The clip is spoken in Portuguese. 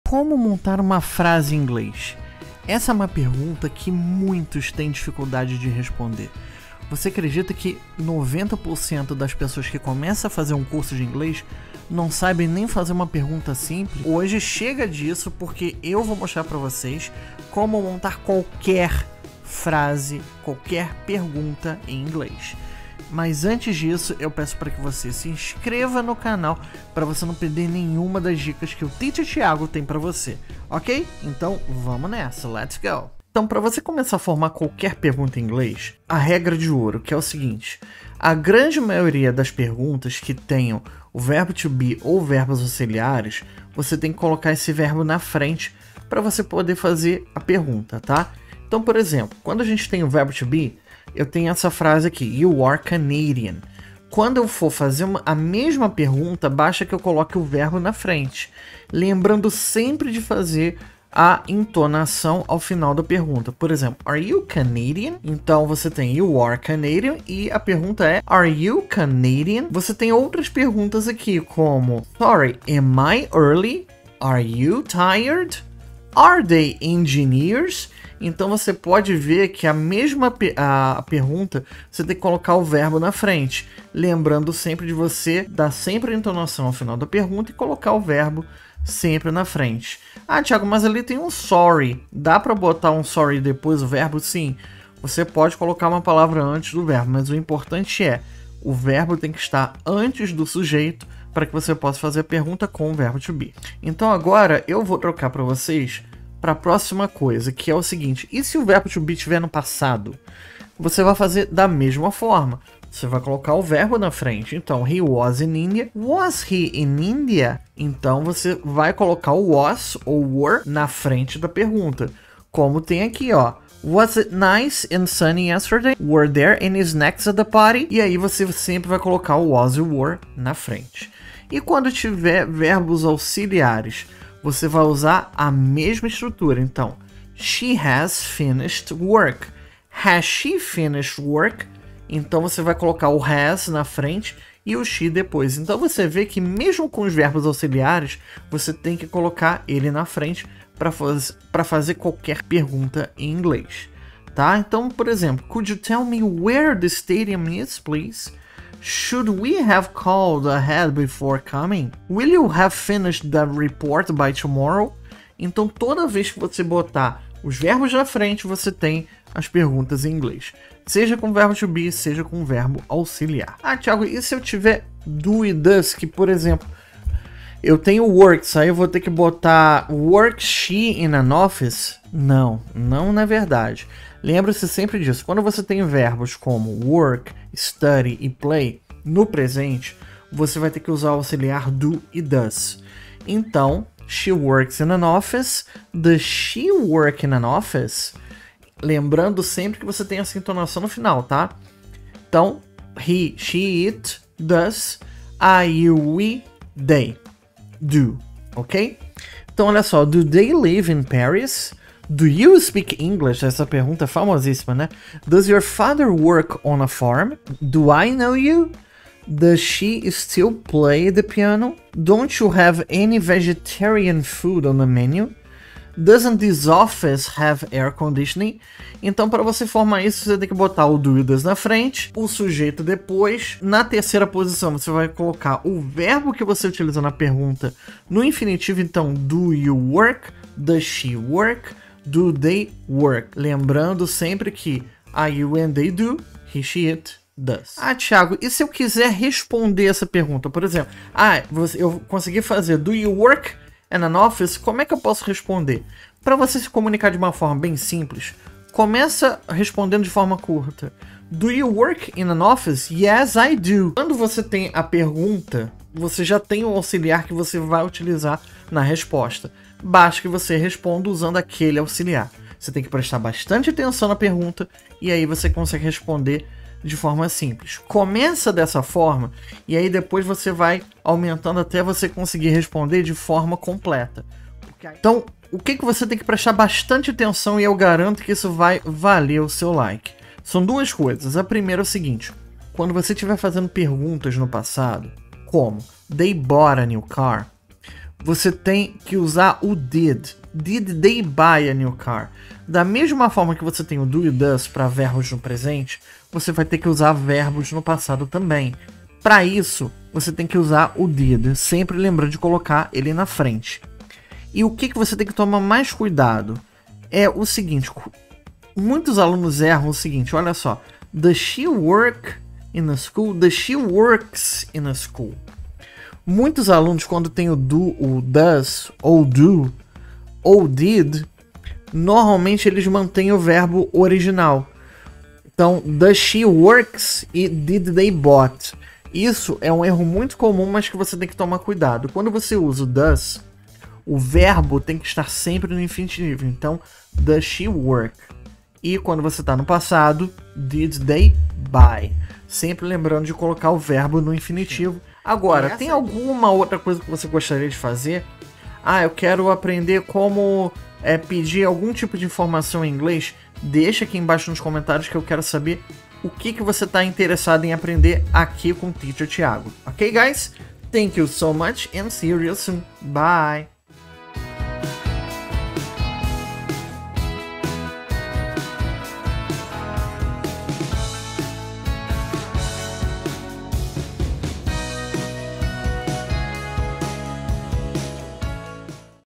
Como montar uma frase em inglês? Essa é uma pergunta que muitos têm dificuldade de responder. Você acredita que 90% das pessoas que começam a fazer um curso de inglês não sabem nem fazer uma pergunta simples? Hoje chega disso porque eu vou mostrar para vocês como montar qualquer frase, qualquer pergunta em inglês. Mas antes disso, eu peço para que você se inscreva no canal para você não perder nenhuma das dicas que o Teacher Thiago tem para você, ok? Então vamos nessa, let's go! Então, para você começar a formar qualquer pergunta em inglês, a regra de ouro, que é o seguinte: a grande maioria das perguntas que tenham o verbo to be ou verbos auxiliares, você tem que colocar esse verbo na frente para você poder fazer a pergunta, tá? Então, por exemplo, quando a gente tem o verbo to be, eu tenho essa frase aqui, you are Canadian. Quando eu for fazer a mesma pergunta, basta que eu coloque o verbo na frente, lembrando sempre de fazer a entonação ao final da pergunta. Por exemplo, are you Canadian? Então você tem you are Canadian e a pergunta é are you Canadian? Você tem outras perguntas aqui como sorry, am I early? Are you tired? Are they engineers? Então você pode ver que a mesma pergunta você tem que colocar o verbo na frente, lembrando sempre de você dar sempre a entonação ao final da pergunta e colocar o verbo sempre na frente. Ah, Thiago, mas ali tem um sorry. Dá para botar um sorry depois do verbo? Sim. Você pode colocar uma palavra antes do verbo, mas o importante é o verbo tem que estar antes do sujeito para que você possa fazer a pergunta com o verbo to be. Então agora eu vou trocar para vocês para a próxima coisa, que é o seguinte: e se o verbo to be estiver no passado? Você vai fazer da mesma forma. Você vai colocar o verbo na frente. Então, he was in India. Was he in India? Então, você vai colocar o was ou were na frente da pergunta. Como tem aqui, ó. Was it nice and sunny yesterday? Were there any snacks at the party? E aí, você sempre vai colocar o was e o were na frente. E quando tiver verbos auxiliares, você vai usar a mesma estrutura. Então, she has finished work. Has she finished work? Então você vai colocar o has na frente e o she depois. Então você vê que mesmo com os verbos auxiliares, você tem que colocar ele na frente para fazer qualquer pergunta em inglês, tá? Então, por exemplo, could you tell me where the stadium is, please? Should we have called ahead before coming? Will you have finished the report by tomorrow? Então toda vez que você botar os verbos na frente, você tem as perguntas em inglês. Seja com o verbo to be, seja com o verbo auxiliar. Ah, Thiago, e se eu tiver do e does, que por exemplo, eu tenho works, aí eu vou ter que botar work she in an office? Não, não é verdade. Lembre-se sempre disso. Quando você tem verbos como work, study e play no presente, você vai ter que usar o auxiliar do e does. Então, she works in an office. Does she work in an office? Lembrando sempre que você tem essa entonação no final, tá? Então, he, she, it, does, I, you, we, they, do, ok? Então, olha só, do they live in Paris? Do you speak English? Essa pergunta é famosíssima, né? Does your father work on a farm? Do I know you? Does she still play the piano? Don't you have any vegetarian food on the menu? Doesn't this office have air conditioning? Então, para você formar isso, você tem que botar o do e does na frente, o sujeito depois. Na terceira posição, você vai colocar o verbo que você utiliza na pergunta no infinitivo. Então, do you work? Does she work? Do they work? Lembrando sempre que I, you and they do, he, she, it, does. Ah, Thiago, e se eu quiser responder essa pergunta? Por exemplo, eu consegui fazer do you work in an office? Como é que eu posso responder? Para você se comunicar de uma forma bem simples, começa respondendo de forma curta. Do you work in an office? Yes, I do. Quando você tem a pergunta, você já tem o auxiliar que você vai utilizar na resposta. Basta que você responda usando aquele auxiliar. Você tem que prestar bastante atenção na pergunta e aí você consegue responder de forma simples. Começa dessa forma e aí depois você vai aumentando até você conseguir responder de forma completa. Então, o que você tem que prestar bastante atenção, e eu garanto que isso vai valer o seu like. São duas coisas. A primeira é o seguinte: quando você estiver fazendo perguntas no passado, como they bought a new car, você tem que usar o did. Did they buy a new car? Da mesma forma que você tem o do e does para verbos no presente, você vai ter que usar verbos no passado também. Para isso, você tem que usar o did, sempre lembrando de colocar ele na frente. E o que você tem que tomar mais cuidado é o seguinte, muitos alunos erram o seguinte, olha só, does she work in a school? Does she works in a school? Muitos alunos, quando tem o do, o does, ou do, ou did, normalmente eles mantêm o verbo original. Então, does she works e did they bought. Isso é um erro muito comum, mas que você tem que tomar cuidado. Quando você usa o does, o verbo tem que estar sempre no infinitivo. Então, does she work? E quando você está no passado, did they buy? Sempre lembrando de colocar o verbo no infinitivo. Agora, tem alguma outra coisa que você gostaria de fazer? Ah, eu quero aprender como pedir algum tipo de informação em inglês. Deixa aqui embaixo nos comentários que eu quero saber o que você está interessado em aprender aqui com o Teacher Thiago. Ok, guys? Thank you so much and see you real soon. Bye!